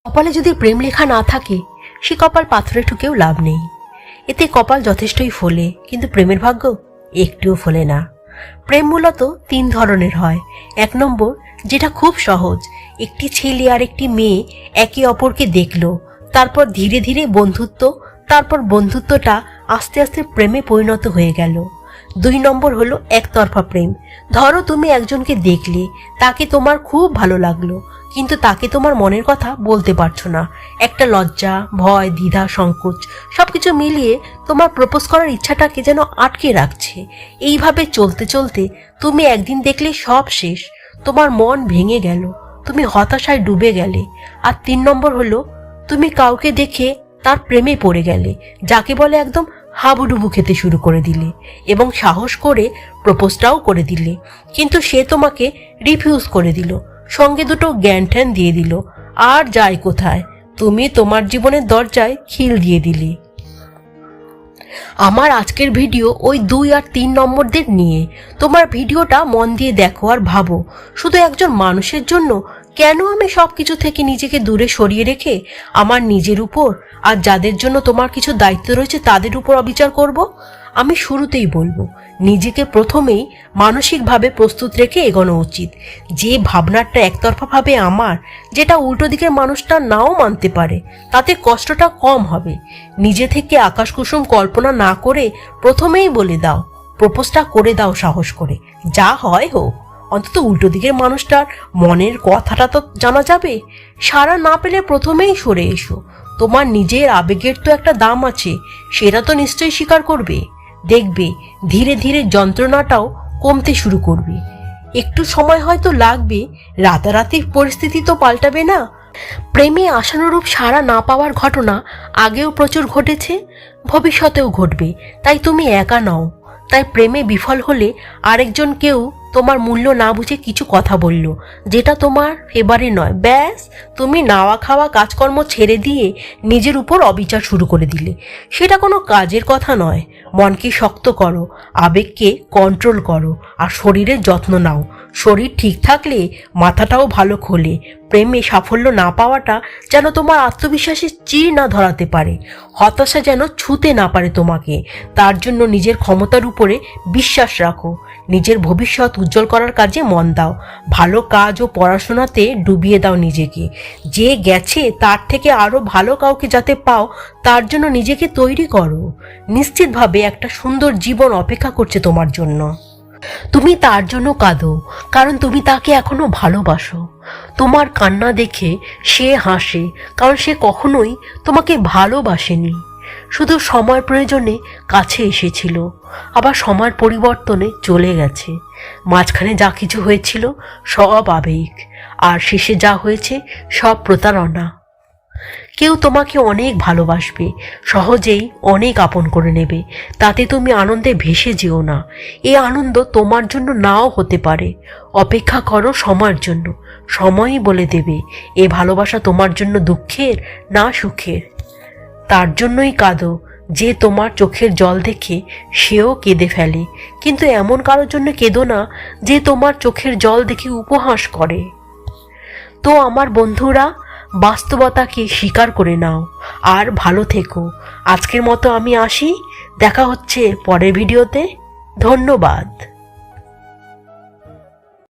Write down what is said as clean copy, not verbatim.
কপালে যদি প্রেম লেখা না থাকে সে কপাল পাথরে ঠুকেও লাভ নেই। এতে কপাল যথেষ্টই ফোলে, কিন্তু প্রেমের ভাগ্য একটুও ফোলে না। প্রেম মূলত 3 ধরনের হয়। 1 নম্বর, যেটা খুব সহজ, একটি ছেলে আর একটি মেয়ে একে অপরকে দেখলো, তারপর ধীরে ধীরে বন্ধুত্ব, তারপর বন্ধুত্বটা আস্তে আস্তে প্রেমে পরিণত হয়ে গেল। 2 নম্বর হলো একতরফা প্রেম। ধরো তুমি একজনকে দেখলে, তাকে তোমার খুব ভালো লাগলো, কিন্তু তাকে তোমার মনের কথা বলতে পারছো না। একটা লজ্জা, ভয়, দ্বিধা, সংকোচ সবকিছু মিলিয়ে তোমার প্রপোজ করার ইচ্ছাটাকে যেন আটকে রাখছে। এইভাবে চলতে চলতে তুমি একদিন দেখলে সব শেষ, তোমার মন ভেঙে গেল, তুমি হতাশায় ডুবে গেলে। আর 3 নম্বর হলো তুমি কাউকে দেখে তার প্রেমে পড়ে গেলে, যাকে বলে একদম হাবুডুবু খেতে শুরু করে দিলে এবং সাহস করে প্রপোজটাও করে দিলে, কিন্তু সে তোমাকে রিফিউজ করে দিল, সঙ্গে দুটো জ্ঞান ট্যান দিয়ে দিল, আর যায় কোথায়, তুমি তোমার জীবনের দরজায় খিল দিয়ে দিলে। আমার আজকের ভিডিও ওই 2 আর 3 নম্বরদের নিয়ে। তোমার ভিডিওটা মন দিয়ে দেখো আর ভাবো, শুধু একজন মানুষের জন্য কেন আমি সবকিছু থেকে নিজেকে দূরে সরিয়ে রেখে আমার নিজের উপর আর যাদের জন্য তোমার কিছু দায়িত্ব রয়েছে তাদের উপর অবিচার করব? আমি শুরুতেই বলবো, নিজেকে প্রথমেই মানসিকভাবে প্রস্তুত রেখে এগোনো উচিত। যে ভাবনাটা একতরফা ভাবে আমার, যেটা উল্টো দিকের মানুষটা নাও মানতে পারে, তাতে কষ্টটা কম হবে। নিজে থেকে আকাশ কুসুম কল্পনা না করে প্রথমেই বলে দাও, প্রপোজটা করে দাও সাহস করে, যা হয় হোক। অন্তত উল্টো দিকের মানুষটার মনের কথাটা তো জানা যাবে। সাড়া না পেলে প্রথমেই সরে এসো। তোমার নিজের আবেগের তো একটা দাম আছে, সেটা তো নিশ্চয়ই স্বীকার করবে। দেখবে ধীরে ধীরে যন্ত্রণাটাও কমতে শুরু করবে। একটু সময় হয়তো লাগবে, রাতারাতি পরিস্থিতি তো পাল্টাবে না। প্রেমে আশানুরূপ সাড়া না পাওয়ার ঘটনা আগেও প্রচুর ঘটেছে, ভবিষ্যতেও ঘটবে। তাই তুমি একা নও। তাই প্রেমে বিফল হলে আরেকজন কেউ তোমার মূল্য না বুঝে কিছু কথা বলল, যেটা তোমার এবারে নয়, ব্যাস তুমি নাওয়া খাওয়া কাজকর্ম ছেড়ে দিয়ে নিজের উপর অবিচার শুরু করে দিলে। সেটা কোনো কাজের কথা নয়। মনকে শক্ত করো, আবেগকে কন্ট্রোল করো, আর শরীরের যত্ন নাও। শরীর ঠিক থাকলে মাথাটাও ভালো খোলে। প্রেমে সাফল্য না পাওয়াটা যেন তোমার আত্মবিশ্বাসের চির না ধরাতে পারে, হতাশা যেন ছুঁতে না পারে তোমাকে। তার জন্য নিজের ক্ষমতার উপরে বিশ্বাস রাখো, নিজের ভবিষ্যৎ উজ্জ্বল করার কাজে মন দাও, ভালো কাজ ও পড়াশোনাতে ডুবিয়ে দাও নিজেকে। যে গেছে তার থেকে আরো ভালো কাউকে যাতে পাও, তার জন্য নিজেকে তৈরি করো। নিশ্চিতভাবে একটা সুন্দর জীবন অপেক্ষা করছে তোমার জন্য। তুমি তার জন্য কাঁদো, কারণ তুমি তাকে এখনো ভালোবাসো। তোমার কান্না দেখে সে হাসে, কারণ সে কখনোই তোমাকে ভালোবাসেনি। শুধু সময় প্রয়োজনে কাছে এসেছিল, আবার সময়ের পরিবর্তনে চলে গেছে। মাঝখানে যা কিছু হয়েছিল সব আবেগ, আর শেষে যা হয়েছে সব প্রতারণা। কেউ তোমাকে অনেক ভালোবাসবে, সহজেই অনেক আপন করে নেবে, তাতে তুমি আনন্দে ভেসে যেও না। এই আনন্দ তোমার জন্য নাও হতে পারে। অপেক্ষা করো সময়ের জন্য, সময়ই বলে দেবে এ ভালোবাসা তোমার জন্য দুঃখের না সুখের। তার জন্যই কাঁদো যে তোমার চোখের জল দেখে সেও কেঁদে ফেলে, কিন্তু এমন কারোর জন্য কেঁদো না যে তোমার চোখের জল দেখে উপহাস করে। তো আমার বন্ধুরা, বাস্তবতাকে স্বীকার করে নাও আর ভালো থেকো। আজকের মতো আমি আসি, দেখা হচ্ছে পরের ভিডিওতে। ধন্যবাদ।